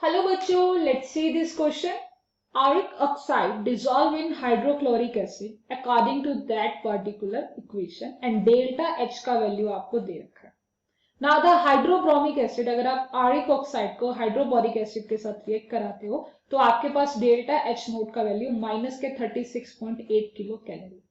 Hello बच्चों, let's see this question. Auric oxide dissolve in hydrochloric acid according to that particular equation and delta H का value आपको दे रखा है. Now the hydrobromic acid, अगर आप आरिक oxide को हाइड्रोबोरिक acid के साथ रिएक्ट कराते हो तो आपके पास डेल्टा H नोट का वैल्यू माइनस के 36.8 kilo calorie.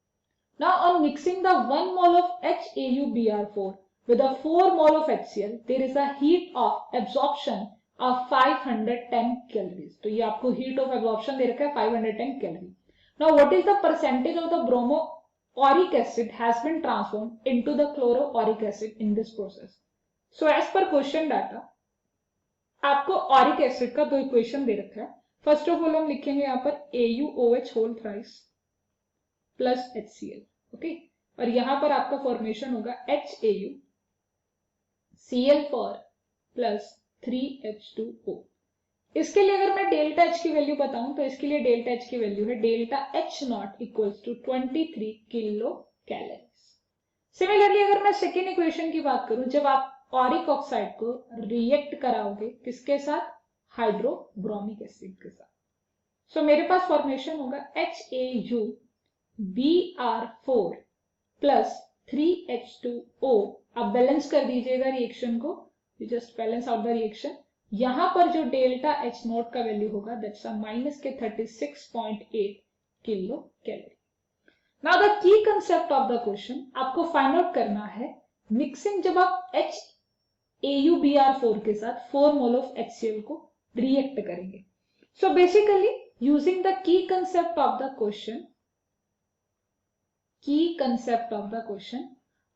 Now on mixing the 1 mole of HAuBr4 with a 4 mole of HCl, there is a heat of absorption of 510 calories. तो ये आपको heat of absorption दे रखा है 510 calorie. Now what is the percentage of the bromoauric acid has been transformed into the chloroauric acid in this process? So as per question data, आपको auric acid का दो equation दे रखा है. First of all हम लिखेंगे यहाँ पर AuOH whole thrice plus HCl. Okay, और यहां पर आपका फॉर्मेशन होगा HAu Cl4 प्लस 3H2O. इसके लिए अगर मैं डेल्टा H की वैल्यू बताऊं तो इसके लिए डेल्टा H की वैल्यू है delta H not equals to 23 kilo calories. Similarly अगर मैं सेकेंड इक्वेशन की बात करूं, जब आप ऑरिक ऑक्साइड को रिएक्ट कराओगे किसके साथ? हाइड्रोब्रोमिक एसिड के साथ. सो मेरे पास फॉर्मेशन होगा HAu Br4 प्लस 3H2O. आप बैलेंस कर दीजिएगा रिएक्शन को, you just balance out the reaction. यहां पर जो डेल्टा H नोट का वैल्यू होगा दैट्स अ माइनस के 36.8 kilo calorie. Now the key concept of the question आपको फाइंड आउट करना है मिक्सिंग, जब आप HAuBr4 के साथ 4 मोल ऑफ HCl को रिएक्ट करेंगे. So basically using the key concept of the question,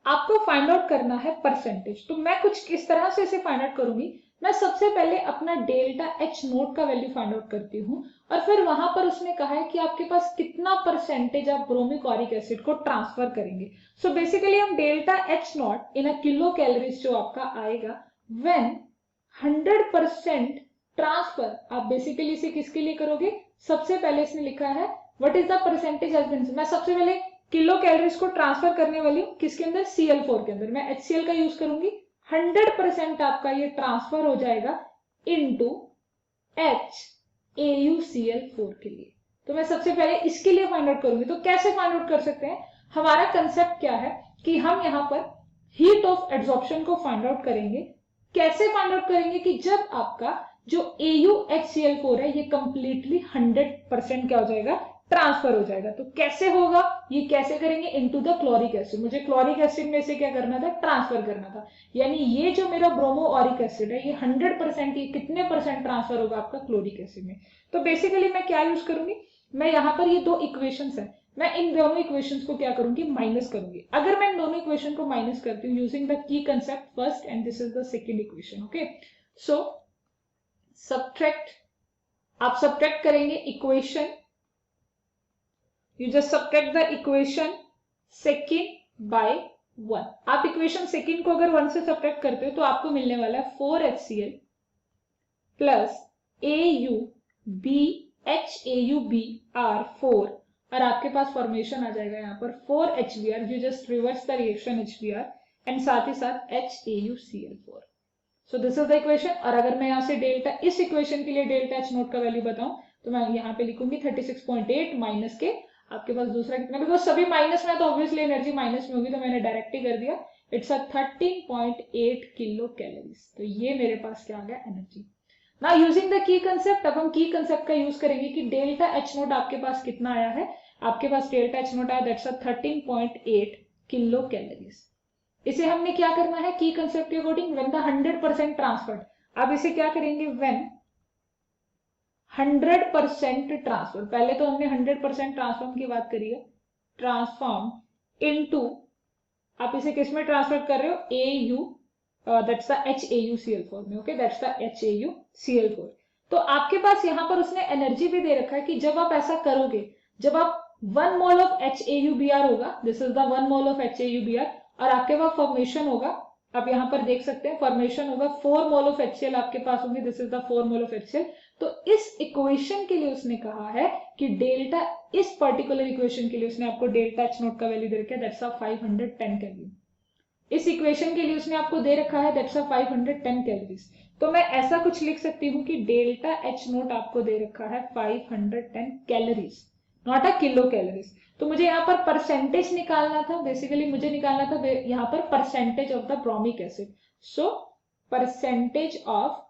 आपको फाइंड आउट करना है परसेंटेज. तो मैं कुछ किस तरह से इसे फाइंड आउट करूंगी. मैं सबसे पहले अपना डेल्टा H नोट का वैल्यू फाइंड आउट करती हूँ और फिर वहां पर उसने कहा है कि आपके पास कितना परसेंटेज आप ब्रोमिक ऑरिक एसिड को ट्रांसफर करेंगे. सो बेसिकली हम delta H not in a kilo calories जो आपका आएगा व्हेन 100% ट्रांसफर, आप बेसिकली इसे किसके लिए करोगे? सबसे पहले इसने लिखा है what is the percentage has been. मैं सबसे पहले किलो कैलोरीज को ट्रांसफर करने वाली हूँ किसके अंदर? Cl4 के अंदर. मैं HCl का यूज करूंगी. 100% आपका ये ट्रांसफर हो जाएगा इनटू HAuCl4 के लिए. तो मैं सबसे पहले इसके लिए फाइंड आउट करूंगी. तो कैसे फाइंड आउट कर सकते हैं? हमारा कंसेप्ट क्या है कि हम यहाँ पर हीट ऑफ एब्जॉर्प्शन को फाइंड आउट करेंगे. कैसे फाइंड आउट करेंगे? कि जब आपका जो AuHCl4 है ये कंप्लीटली 100% क्या हो जाएगा? ट्रांसफर हो जाएगा. तो कैसे होगा ये? कैसे करेंगे? Into the chloric acid. मुझे क्लोरिक एसिड में से क्या करना था? ट्रांसफर करना था. यानी ये जो मेरा ब्रोमो ऑरिक एसिड है ये 100%, ये कितने परसेंट ट्रांसफर होगा आपका क्लोरिक एसिड में? तो बेसिकली मैं क्या यूज करूंगी? मैं यहाँ पर ये दो इक्वेशंस है, मैं इन दोनों इक्वेशंस को क्या करूंगी? माइनस करूंगी. अगर मैं इन दोनों इक्वेशन को माइनस करती हूँ using the key concept first and this is the second equation. Okay, so subtract, आप सब्ट्रैक्ट करेंगे equation, you just subtract the equation second by 1. आप इक्वेशन सेकेंड को अगर 1 से सब्ट्रैक्ट करते हो तो आपको मिलने वाला है 4HCl प्लस HAuBr4 और आपके पास फॉर्मेशन आ जाएगा यहाँ पर 4HBr. You just reverse the reaction HBr and साथ ही साथ HAuCl4. So this is the equation. और अगर मैं यहाँ से डेल्टा, इस इक्वेशन के लिए डेल्टा H नोट का वैल्यू बताऊं तो मैं यहाँ पे लिखूंगी 36.8 माइनस के आपके पास दूसरा कितना, बिकॉज सभी माइनस में तो ऑब्वियसली एनर्जी माइनस में होगी तो मैंने डायरेक्ट ही कर दिया. It's a 13.8 kilo calories. तो ये मेरे पास क्या आ गया? Energy. Now using the key concept, अब हम की कंसेप्ट का यूज करेंगे कि डेल्टा H नोट आपके पास कितना आया है? आपके पास डेल्टा H नोट आया दैट्स अ 13.8 किलो कैलोरीज. इसे हमने क्या करना है? की कंसेप्ट के अकॉर्डिंग व्हेन द 100% ट्रांसफर्ड. अब इसे क्या करेंगे? When 100% transfer. पहले तो हमने 100% ट्रांसफॉर्म की बात करी है. ट्रांसफॉर्म इनटू, आप इसे किस में ट्रांसफर कर रहे हो? दैट्स द HAuCl4 में. Okay, that's the HAuCl4. तो आपके पास यहाँ पर उसने एनर्जी भी दे रखा है कि जब आप ऐसा करोगे, जब आप 1 मोल ऑफ HAuBr होगा, this is the 1 mole of HAuBr, और आपके पास फॉर्मेशन होगा, आप यहाँ पर देख सकते हैं फॉर्मेशन होगा 4 मोल ऑफ HCl आपके पास होंगे. This is the 4 mole of HCl. तो इस इक्वेशन के लिए उसने कहा है कि डेल्टा, इस पर्टिकुलर इक्वेशन के लिए उसने आपको डेल्टा H नोट का वैल्यू दे रखा है दैट्स 510 कैलोरी. इस इक्वेशन के लिए उसने आपको दे रखा है दैट्स 510 कैलोरीज. तो मैं ऐसा कुछ लिख सकती हूँ कि डेल्टा एच नोट आपको दे रखा है 510 calories, not a kilo calories. तो मुझे यहाँ पर परसेंटेज निकालना था, बेसिकली मुझे निकालना था यहाँ पर percentage of the bromic acid. So percentage of,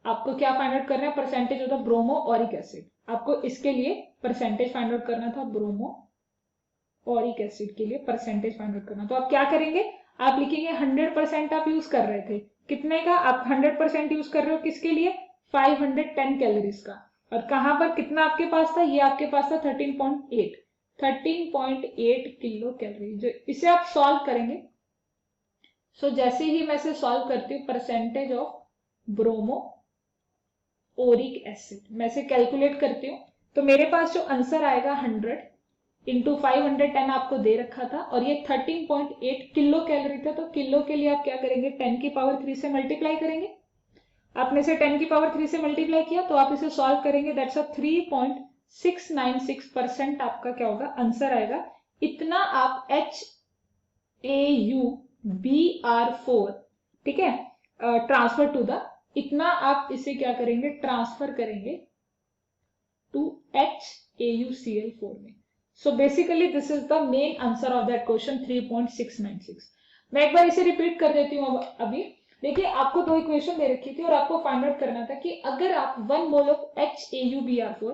आपको क्या फाइंड आउट करना है, percentage of the bromo auric acid. आपको इसके लिए परसेंटेज फाइंड आउट करना था, ब्रोमो ऑरिक एसिड के लिए परसेंटेज फाइंड आउट करना। तो आप क्या करेंगे, आप लिखेंगे 100% आप यूज कर रहे थे, कितने का आप 100% यूज कर रहे हो, किसके लिए, 510 कैलोरीज का। और कहां पर कितना आपके पास था, ये आपके पास था 13.8 किलो कैलोरी। जो इसे आप सॉल्व करेंगे, सो जैसे ही मैं इसे सॉल्व करती हूँ, percentage of bromo Oric acid मैं इसे कैलकुलेट करती हूँ, तो मेरे पास जो आंसर आएगा 100 इंटू 510 आपको दे रखा था, और ये 13.8 किलो कैलोरी था। तो किलो के लिए आप क्या करेंगे, 10 की पावर 3 से मल्टीप्लाई करेंगे। आपने इसे 10 की पावर 3 से मल्टीप्लाई किया, तो आप इसे सॉल्व करेंगे, दैट्स अ 3.696% आपका क्या होगा, आंसर आएगा। इतना आप HAUBr4, ठीक है, ट्रांसफर टू द, इतना आप इसे क्या करेंगे, ट्रांसफर करेंगे टू HAUCl4 में। So basically this is the main answer of that question 3.696। मैं एक बार इसे रिपीट कर देती हूँ अभी। देखिए, आपको दो इक्वेशन दे रखी थी और आपको फाइंड आउट करना था कि अगर आप 1 मोल ऑफ HAUBr4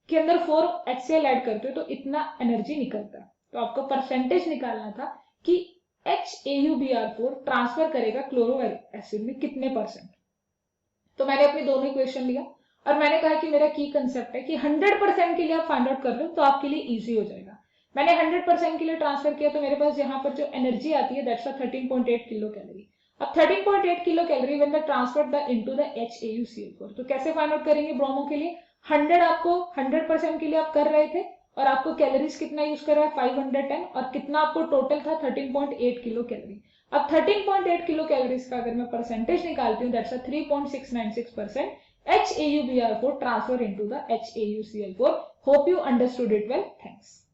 के अंदर 4 HCl ऐड करते हो तो इतना एनर्जी निकलता है। तो आपको परसेंटेज निकालना था कि HAUBr4 ट्रांसफर करेगा क्लोरो एसिड में कितने परसेंट। तो मैंने अपनी दोनों इक्वेशन लिया और मैंने कहा कि मेरा की कंसेप्ट है कि 100% के लिए आप फाइंड आउट कर लो तो आपके लिए इजी हो जाएगा। मैंने 100% के लिए ट्रांसफर किया, तो मेरे पास यहाँ पर जो एनर्जी आती है दैट्स 13.8 किलो कैलोरी। अब 13.8 kilo calorie when the transfer the into the HAUCl4, तो कैसे फाइंड आउट करेंगे ब्रोमो के लिए, 100 आपको 100% के लिए आप कर रहे थे और आपको कैलोरीज कितना यूज कर रहा है, 510, और कितना आपको टोटल था 13.8 किलो कैलोरी। अब 13.8 किलो कैलोरीज का अगर मैं परसेंटेज निकालती हूँ that's 3.696%, HAUBr4 transfer into the HAUCl4। Hope you understood it well. Thanks.